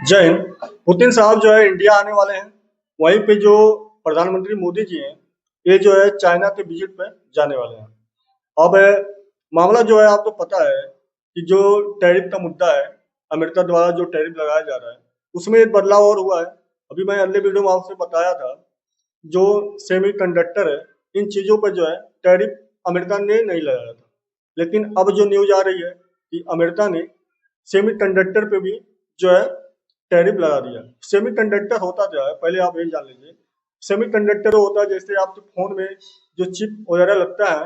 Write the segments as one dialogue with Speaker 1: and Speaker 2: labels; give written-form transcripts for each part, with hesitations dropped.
Speaker 1: जय हिंद। पुतिन साहब जो है इंडिया आने वाले हैं। वहीं पे जो प्रधानमंत्री मोदी जी हैं, ये जो है चाइना के विजिट पे जाने वाले हैं। अब मामला जो है आपको पता है कि जो टैरिफ का मुद्दा है, अमेरिका द्वारा जो टैरिफ लगाया जा रहा है, उसमें एक बदलाव और हुआ है। अभी मैं अगले वीडियो में आपसे बताया था, जो सेमीकंडक्टर है, इन चीज़ों पर जो है टैरिफ अमेरिका ने नहीं लगाया था। लेकिन अब जो न्यूज़ आ रही है कि अमेरिका ने सेमीकंडक्टर पे भी जो है टैरिफ लगा दिया। सेमीकंडक्टर होता क्या है, पहले आप ये जान लीजिए। सेमीकंडक्टर होता है, जैसे आपके फोन में जो चिप वगैरह लगता है,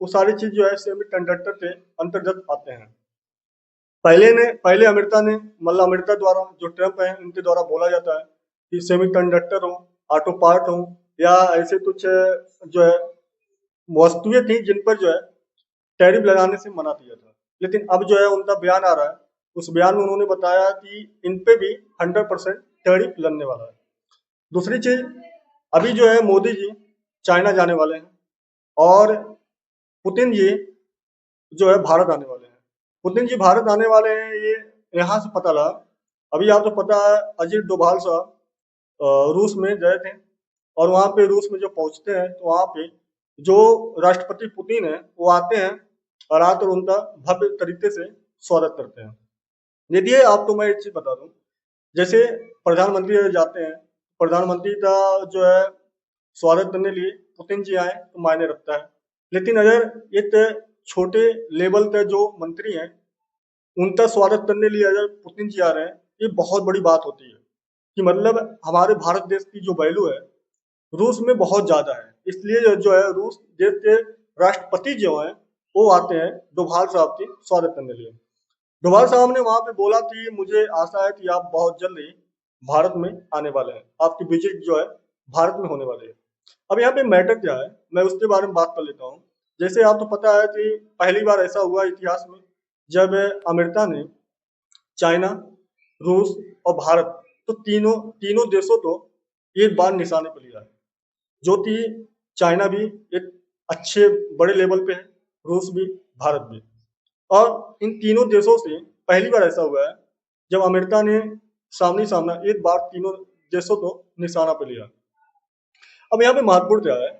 Speaker 1: वो सारी चीज जो है सेमीकंडक्टर के अंतर्गत आते हैं। पहले अमेरिका ने, मतलब अमेरिका द्वारा, जो ट्रम्प है उनके द्वारा बोला जाता है कि सेमीकंडक्टर हो, ऑटो पार्ट हो, या ऐसे कुछ जो है वस्तुएं थी जिन पर जो है टैरिफ लगाने से मना किया था। लेकिन अब जो है उनका बयान आ रहा है। उस बयान में उन्होंने बताया कि इन पे भी 100% टैरिफ लगने वाला है। दूसरी चीज, अभी जो है मोदी जी चाइना जाने वाले हैं, और पुतिन जी जो है भारत आने वाले हैं। पुतिन जी भारत आने वाले हैं, ये यहाँ से पता लगा। अभी आपको पता है, अजीत डोभाल साहब रूस में गए थे, और वहाँ पे रूस में जो पहुँचते हैं तो वहाँ पे जो राष्ट्रपति पुतिन है वो आते हैं, और आकर उनका भव्य तरीके से स्वागत करते हैं। देखिए, आपको मैं एक चीज बता दूं, जैसे प्रधानमंत्री अगर जाते हैं, प्रधानमंत्री का जो है स्वागत करने लिए पुतिन जी आए तो मायने रखता है। लेकिन अगर एक छोटे लेवल का जो मंत्री हैं, उनका स्वागत करने लिए अगर पुतिन जी आ रहे हैं, ये बहुत बड़ी बात होती है। कि मतलब हमारे भारत देश की जो वैल्यू है रूस में बहुत ज्यादा है। इसलिए जो है रूस देश के राष्ट्रपति जो हैं वो आते हैं डोभाल साहब की स्वागत करने लिए। डोभाल साहब ने वहां पे बोला कि मुझे आशा है कि आप बहुत जल्द ही भारत में आने वाले हैं, आपकी विजिट जो है भारत में होने वाली है। अब यहाँ पे मैटर क्या है, मैं उसके बारे में बात कर लेता हूँ। जैसे आपको पता है कि पहली बार ऐसा हुआ इतिहास में, जब अमेरिका ने चाइना, रूस और भारत, तो तीनों तीनों देशों को एक बार निशाने पर लिया है। जो कि चाइना भी एक अच्छे बड़े लेवल पे है, रूस भी, भारत भी। और इन तीनों देशों से पहली बार ऐसा हुआ है जब अमेरिका ने सामने सामना एक बार तीनों देशों को निशाना पे लिया। अब यहाँ पे महत्वपूर्ण क्या है,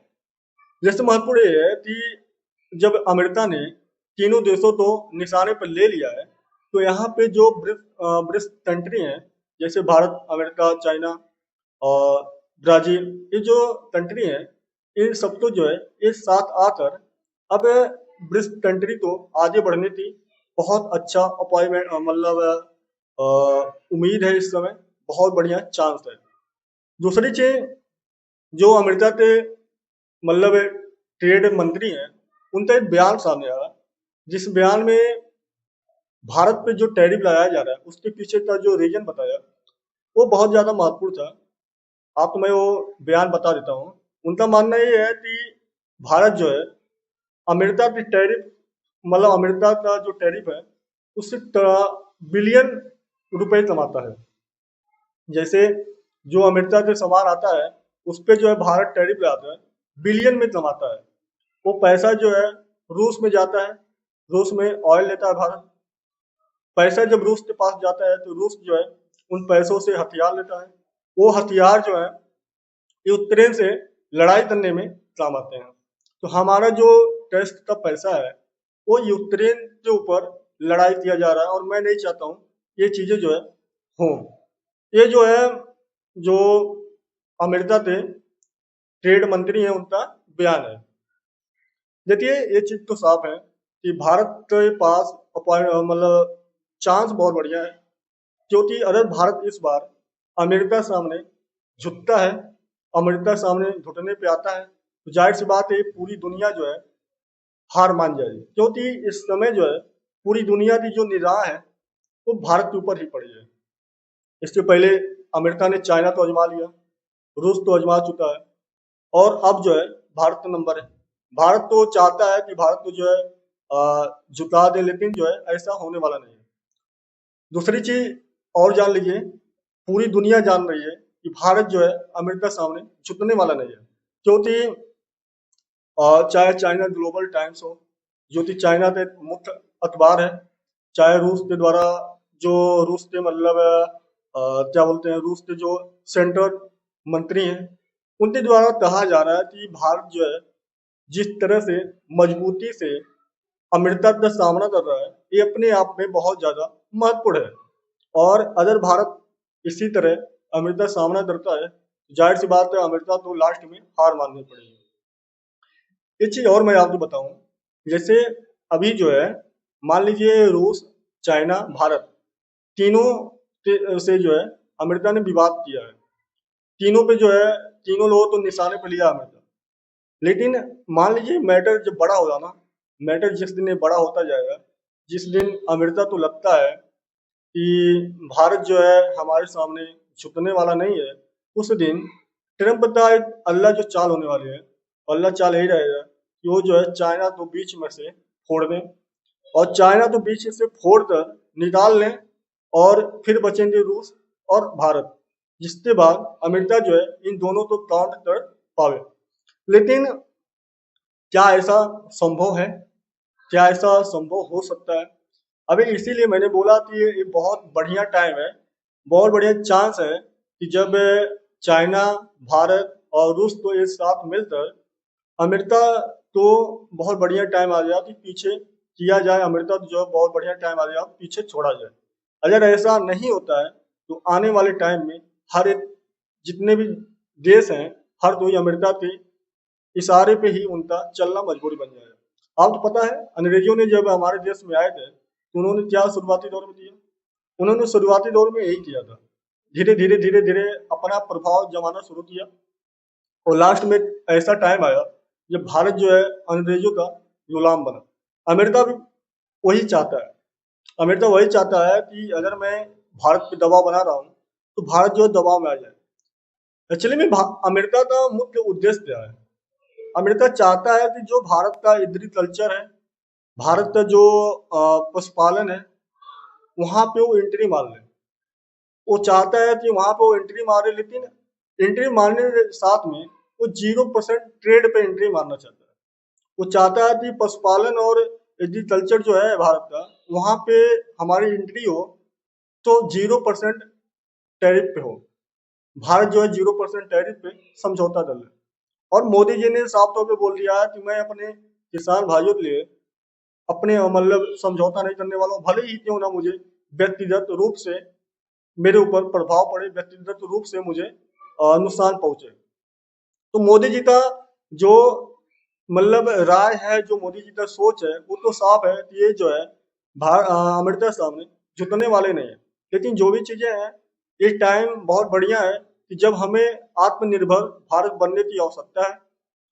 Speaker 1: जैसे महत्वपूर्ण ये है कि जब अमेरिका ने तीनों देशों को निशाने पर ले लिया है, तो यहाँ पे जो ब्रिक्स कंट्री हैं, जैसे भारत, अमेरिका, चाइना और ब्राजील, ये जो कंट्री हैं, इन सबको जो है एक साथ आकर अब ब्रिक्स कंट्री को आगे बढ़ने की बहुत अच्छा अपॉइंटमेंट, मतलब उम्मीद है। इस समय बहुत बढ़िया चांस है। दूसरी चीज, जो अमेरिका के मतलब ट्रेड मंत्री हैं, उनका एक बयान सामने आया, जिस बयान में भारत पे जो टैरिफ लगाया जा रहा है उसके पीछे का जो रीजन बताया, वो बहुत ज्यादा महत्वपूर्ण था। आपको मैं वो बयान बता देता हूँ। उनका मानना ये है कि भारत जो है अमेरिका की टैरिफ, मतलब अमेरिका का जो टैरिफ है उससे बिलियन रुपए कमाता है। जैसे जो अमेरिका से सामान आता है उस पे जो है भारत टैरिफ लगाता है, बिलियन में कमाता है। वो पैसा जो है रूस में जाता है, रूस में ऑयल लेता है भारत। पैसा जब रूस के पास जाता है तो रूस जो है उन पैसों से हथियार लेता है। वो हथियार जो है यूक्रेन से लड़ाई करने में काम आते हैं। तो हमारा जो टैक्स का पैसा है वो यूक्रेन के ऊपर लड़ाई किया जा रहा है, और मैं नहीं चाहता हूँ ये चीजें जो है हों। ये जो है, जो अमेरिका के ट्रेड मंत्री हैं उनका बयान है। देखिए, ये चीज तो साफ है कि भारत के पास मतलब चांस बहुत बढ़िया है, क्योंकि अगर भारत इस बार अमेरिका सामने झुकता है, अमेरिका सामने घुटने पे आता है, तो जाहिर सी बात है पूरी दुनिया जो है हार मान जाएगी। क्योंकि इस समय जो है पूरी दुनिया की जो निगाह है वो भारत के ऊपर ही पड़ी है। इससे पहले अमेरिका ने चाइना को आजमा लिया, रूस तो आजमा चुका है, और अब जो है भारत का नंबर है। भारत तो चाहता है कि भारत को जो है झुका दे, लेकिन जो है ऐसा होने वाला नहीं है। दूसरी चीज और जान लीजिए, पूरी दुनिया जान रही है कि भारत जो है अमेरिका सामने झुकने वाला नहीं है। क्योंकि चाहे चाइना ग्लोबल टाइम्स हो, जो कि चाइना के मुख्य अखबार है, चाहे रूस के द्वारा, जो रूस के मतलब क्या बोलते हैं, रूस के जो सेंट्रल मंत्री हैं, उनके द्वारा कहा जा रहा है कि भारत जो है जिस तरह से मजबूती से अमेरिका का सामना कर रहा है, ये अपने आप में बहुत ज्यादा महत्वपूर्ण है। और अगर भारत इसी तरह अमेरिका का सामना करता है, जाहिर सी बात है अमेरिका तो लास्ट में हार माननी पड़ेगी। एक चीज और मैं आपको बताऊं, जैसे अभी जो है मान लीजिए रूस, चाइना, भारत तीनों से जो है अमेरिका ने विवाद किया है। तीनों पे जो है, तीनों लोगों तो निशाने पे लिया अमेरिका। लेकिन मान लीजिए मैटर जब बड़ा होगा ना, मैटर जिस दिन ये बड़ा होता जाएगा, जिस दिन अमेरिका तो लगता है कि भारत जो है हमारे सामने झुकने वाला नहीं है, उस दिन ट्रम्प का एक अल्लाह जो चाल होने वाली है, अल्लाह चाल यही रहेगा कि वो जो है चाइना को बीच में से फोड़ दें, और चाइना तो बीच से फोड़ कर निकाल लें, और फिर बचेंगे रूस और भारत, जिसके बाद अमेरिका जो है इन दोनों को काउंट कर पावे। लेकिन क्या ऐसा संभव है? क्या ऐसा संभव हो सकता है? अभी इसीलिए मैंने बोला कि ये बहुत बढ़िया टाइम है, बहुत बढ़िया चांस है कि जब चाइना, भारत और रूस को एक साथ मिलकर अमेरिका को बहुत बढ़िया टाइम आ गया कि पीछे किया जाए, अमेरिका को जो है बहुत बढ़िया टाइम आ गया पीछे छोड़ा जाए। अगर ऐसा नहीं होता है तो आने वाले टाइम में हर एक जितने भी देश हैं, हर कोई अमेरिका के इशारे पे ही उनका चलना मजबूरी बन जाएगा। आपको पता है अंग्रेजों ने जब हमारे देश में आए थे तो उन्होंने क्या शुरुआती दौर में किया? उन्होंने शुरुआती दौर में यही किया था, धीरे धीरे अपना प्रभाव जमाना शुरू किया, और लास्ट में ऐसा टाइम आया जब भारत जो है अंग्रेजों का गुलाम बना। अमेरिका भी वही चाहता है, अमेरिका वही चाहता है कि अगर मैं भारत पे दबाव बना रहा हूँ तो भारत जो है दबाव में आ जाए। एक्चुअली में अमेरिका का मुख्य उद्देश्य क्या है? अमेरिका चाहता है कि जो भारत का एग्रीकल्चर है, भारत का जो पशुपालन है, वहां पे वो एंट्री मार ले। वो चाहता है कि वहां पे वो एंट्री मारे, लेकिन एंट्री मारने के साथ में वो 0% ट्रेड पे एंट्री मारना चाहता है। वो चाहता है कि पशुपालन और एग्रीकल्चर जो है भारत का, वहां पे हमारी एंट्री हो तो 0% टैरिफ पे हो। भारत जो है 0% टैरिफ पे समझौता कर ले। और मोदी जी ने साफ तौर पे बोल दिया है कि मैं अपने किसान भाइयों के लिए अपने मतलब समझौता नहीं करने वाला हूँ, भले ही क्यों ना मुझे व्यक्तिगत रूप से मेरे ऊपर प्रभाव पड़े, व्यक्तिगत रूप से मुझे नुकसान पहुंचे। तो मोदी जी का जो मतलब राय है, जो मोदी जी का सोच है, वो तो साफ है कि ये जो है अमेरिका के सामने झुकने वाले नहीं है। लेकिन जो भी चीजें हैं, ये टाइम बहुत बढ़िया है कि जब हमें आत्मनिर्भर भारत बनने की आवश्यकता है।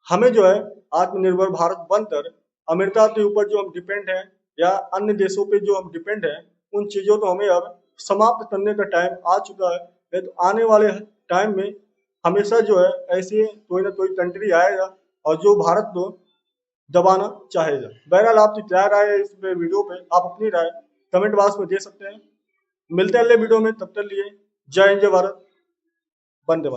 Speaker 1: हमें जो है आत्मनिर्भर भारत बनकर अमेरिका के ऊपर जो हम डिपेंड हैं या अन्य देशों पे जो हम डिपेंड हैं, उन चीजों को हमें अब समाप्त करने का टाइम आ चुका है। नहीं तो आने वाले टाइम में हमेशा जो है ऐसे कोई ना कोई कंट्री आएगा और जो भारत को दबाना चाहेगा। बहरहाल आपकी क्या राय है इस पे वीडियो पे, आप अपनी राय कमेंट बॉक्स में दे सकते हैं। मिलते हैं अगले वीडियो में, तब तक लिए जय हिंद, जय भारत, वंदे मातरम।